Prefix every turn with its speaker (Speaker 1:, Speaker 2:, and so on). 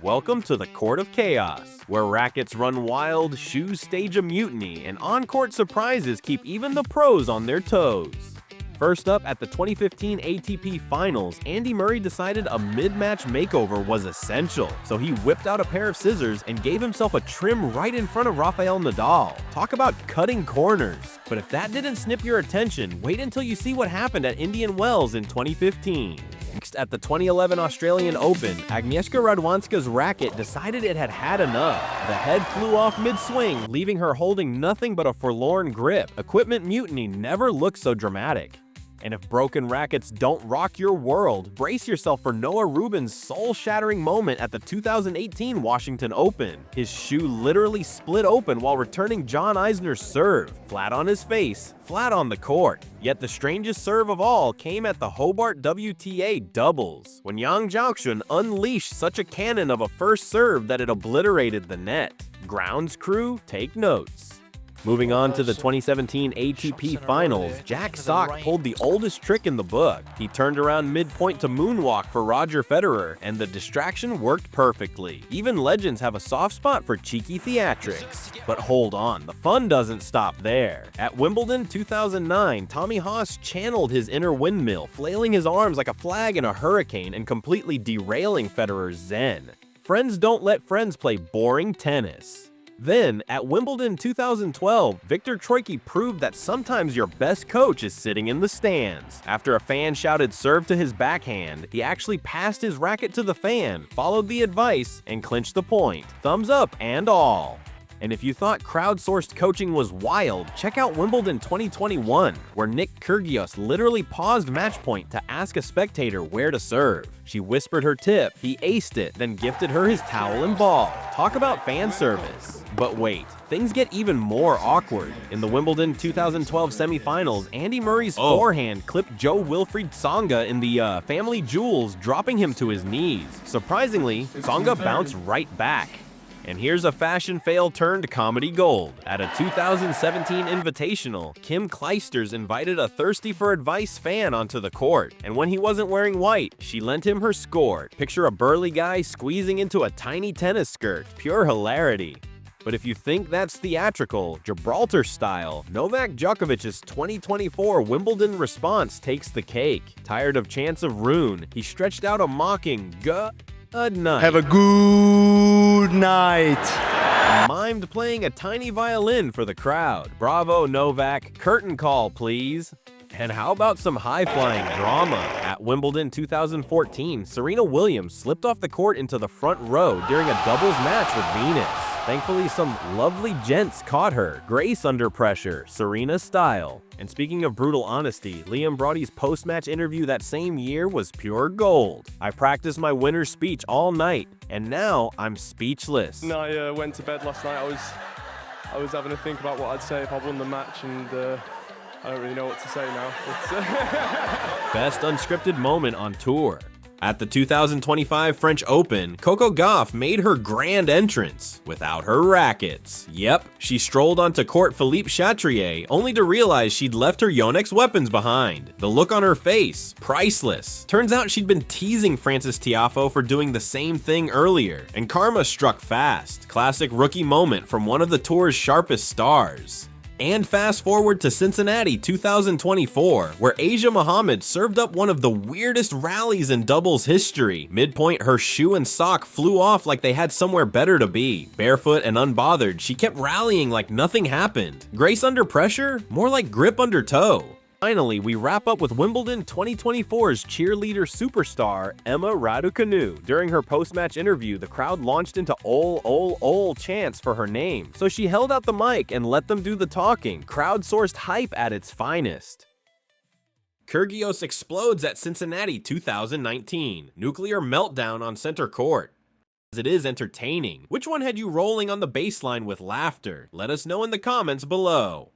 Speaker 1: Welcome to the Court of Chaos, where rackets run wild, shoes stage a mutiny, and on-court surprises keep even the pros on their toes. First up, at the 2015 ATP Finals, Andy Murray decided a mid-match makeover was essential, so he whipped out a pair of scissors and gave himself a trim right in front of Rafael Nadal. Talk about cutting corners. But if that didn't snip your attention, wait until you see what happened at Indian Wells in 2015. Next, at the 2011 Australian Open, Agnieszka Radwańska's racket decided it had had enough. The head flew off mid-swing, leaving her holding nothing but a forlorn grip. Equipment mutiny never looked so dramatic. And if broken rackets don't rock your world, brace yourself for Noah Rubin's soul-shattering moment at the 2018 Washington Open. His shoe literally split open while returning John Isner's serve, flat on his face, flat on the court. Yet the strangest serve of all came at the Hobart WTA doubles, when Yang Zhaoxuan unleashed such a cannon of a first serve that it obliterated the net. Grounds crew, take notes. Moving on to the 2017 ATP Finals, Jack Sock pulled the oldest trick in the book. He turned around midpoint to moonwalk for Roger Federer, and the distraction worked perfectly. Even legends have a soft spot for cheeky theatrics. But hold on, the fun doesn't stop there. At Wimbledon 2009, Tommy Haas channeled his inner windmill, flailing his arms like a flag in a hurricane and completely derailing Federer's zen. Friends don't let friends play boring tennis. Then, at Wimbledon 2012, Victor Troicki proved that sometimes your best coach is sitting in the stands. After a fan shouted serve to his backhand, he actually passed his racket to the fan, followed the advice, and clinched the point. Thumbs up and all. And if you thought crowdsourced coaching was wild, check out Wimbledon 2021, where Nick Kyrgios literally paused match point to ask a spectator where to serve. She whispered her tip, he aced it, then gifted her his towel and ball. Talk about fan service. But wait, things get even more awkward. In the Wimbledon 2012 semifinals, Andy Murray's forehand clipped Wilfried Tsonga in the family jewels, dropping him to his knees. Surprisingly, Tsonga bounced right back. And here's a fashion fail turned comedy gold. At a 2017 Invitational, Kim Clijsters invited a thirsty for advice fan onto the court, and when he wasn't wearing white, she lent him her score. Picture a burly guy squeezing into a tiny tennis skirt. Pure hilarity. But if you think that's theatrical, Gibraltar style, Novak Djokovic's 2024 Wimbledon response takes the cake. Tired of chants of ruin, he stretched out a mocking good night.
Speaker 2: Have a good night.
Speaker 1: Mimed playing a tiny violin for the crowd. Bravo, Novak. Curtain call, please. And how about some high-flying drama? At Wimbledon 2014, Serena Williams slipped off the court into the front row during a doubles match with Venus. Thankfully, some lovely gents caught her. Grace under pressure, Serena style. And speaking of brutal honesty, Liam Broady's post-match interview that same year was pure gold. I practiced my winner's speech all night, and now I'm speechless.
Speaker 3: I went to bed last night. I was having to think about what I'd say if I won the match, and I don't really know what to say now.
Speaker 1: Best unscripted moment on tour. At the 2025 French Open, Coco Gauff made her grand entrance without her rackets. Yep, she strolled onto court Philippe Chatrier, only to realize she'd left her Yonex weapons behind. The look on her face, priceless. Turns out she'd been teasing Frances Tiafoe for doing the same thing earlier, and karma struck fast. Classic rookie moment from one of the tour's sharpest stars. And fast forward to Cincinnati 2024, where Asia Muhammad served up one of the weirdest rallies in doubles history. Midpoint, her shoe and sock flew off like they had somewhere better to be. Barefoot and unbothered, she kept rallying like nothing happened. Grace under pressure? More like grip under toe. Finally, we wrap up with Wimbledon 2024's cheerleader superstar, Emma Raducanu. During her post-match interview, the crowd launched into ol chants for her name, so she held out the mic and let them do the talking. Crowdsourced hype at its finest. Kyrgios explodes at Cincinnati 2019. Nuclear meltdown on center court. It is entertaining. Which one had you rolling on the baseline with laughter? Let us know in the comments below.